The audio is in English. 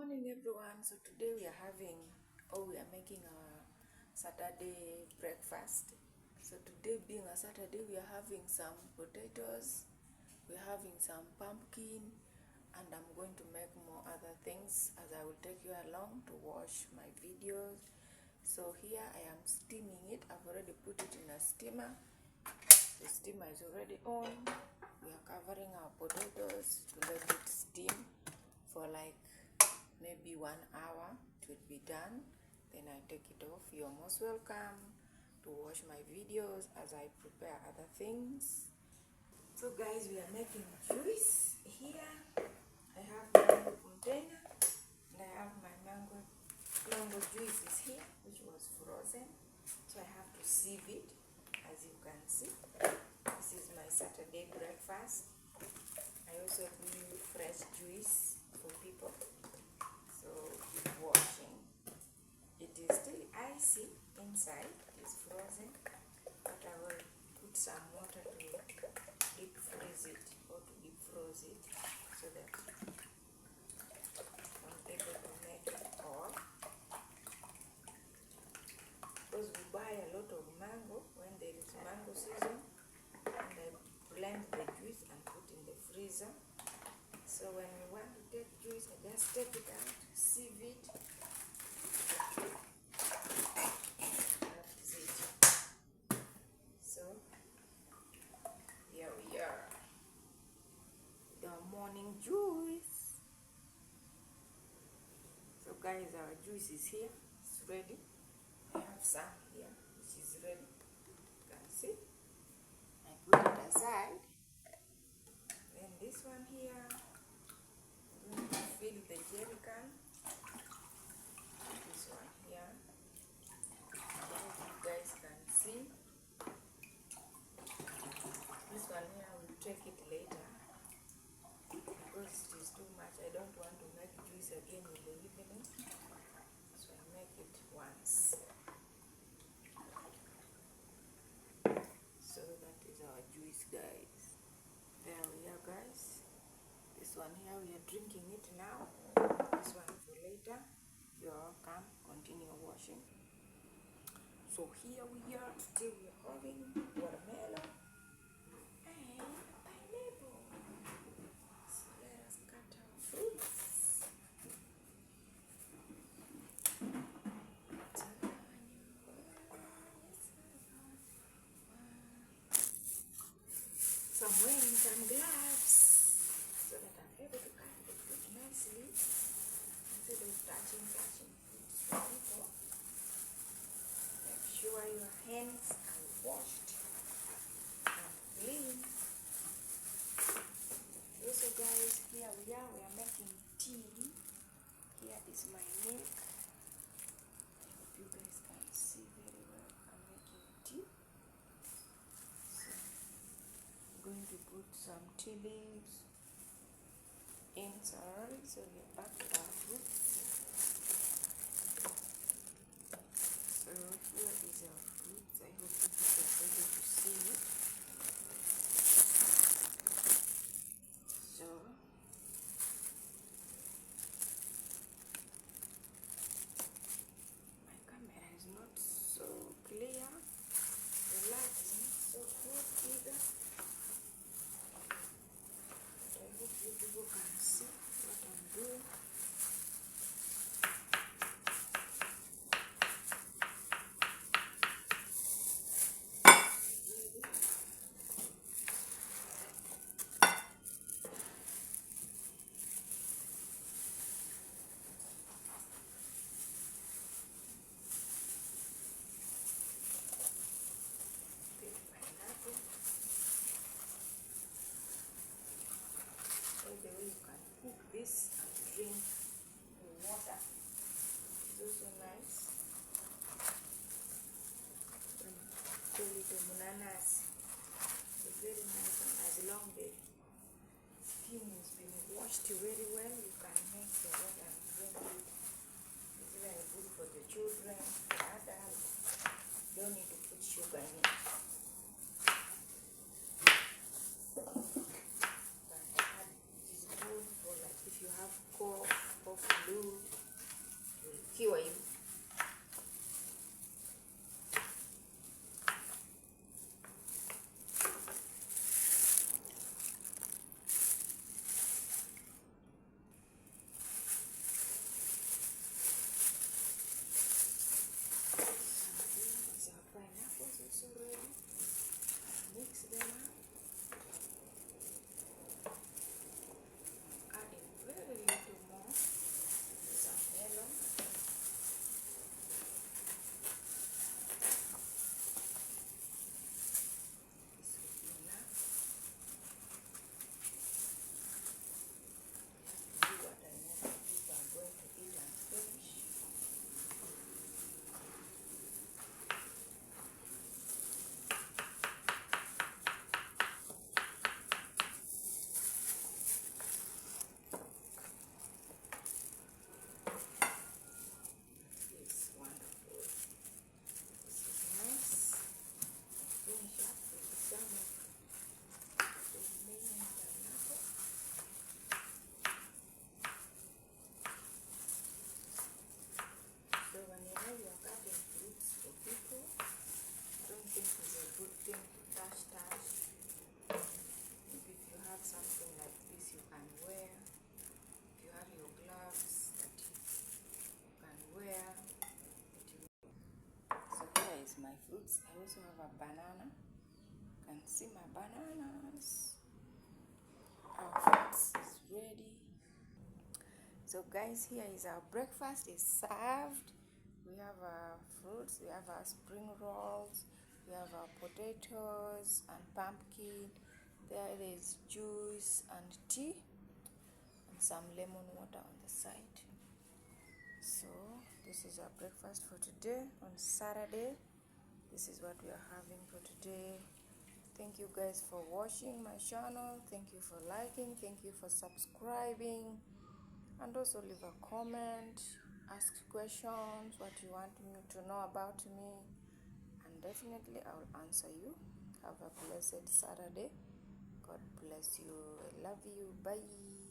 Morning everyone. So today we are making a Saturday breakfast. So today being a Saturday, we are having some potatoes, we're having some pumpkin, and I'm going to make more other things as I will take you along to watch my videos. So here I am steaming it. I've already put it in a steamer. The steamer is already on. We are covering our potatoes to let it steam for like maybe 1 hour. It will be done, then I take it off. You're most welcome to watch my videos as I prepare other things. So guys, we are making juice here. I have my mango container and I have my mango juice is here, which was frozen, so I have to sieve it. As you can see, this is my Saturday breakfast. I also do fresh juice for people. So keep watching. It is still icy inside, it is frozen, but I will put some water to deep freeze it or to deep froze it so that I'm able to make it all. Because we buy a lot of mango when there is mango season, and I blend the juice and put in the freezer. So when we want to take juice, I just take it out, sieve it. That's it. So here we are, the morning juice. So guys, our juice is here, it's ready. I have some here which is ready. You can see. I put it aside. Then this one here, I'm going to fill the jerry can. This one here, I hope you guys can see. This one here I will take it later because it is too much. I don't want to make juice again in the evening, so I make it once. So that is our juice, guys. There we are, guys. This one here we are drinking it now. This one for later. You're welcome. Continue watching. So here we are. Today we are having watermelon and pineapple. So let us cut our fruits. So I'm wearing some gloves so that I'm able to cut the fruit nicely instead of touching fruits for people. Make sure your hands are washed and clean. Also guys, here we are making tea. Here is my milk. I hope you guys can see very well. I'm making tea. So I'm going to put some tea leaves inside. So we are back to our fruits. So here is our fruits. I hope you guys are able to see it. So my camera is not so clear. The light is not so good either. But I hope you people can see what I'm doing. fruits. I also have a banana. You can see my bananas. Our fruits is ready. So guys, here is our breakfast is served. We have our fruits, we have our spring rolls, we have our potatoes and pumpkin. There is juice and tea and some lemon water on the side. So this is our breakfast for today on Saturday. This is what we are having for today. Thank you guys for watching my channel. Thank you for liking. Thank you for subscribing. And also leave a comment, ask questions, what you want me to know about me, and definitely I will answer you. Have a blessed Saturday. God bless you. I love you. Bye.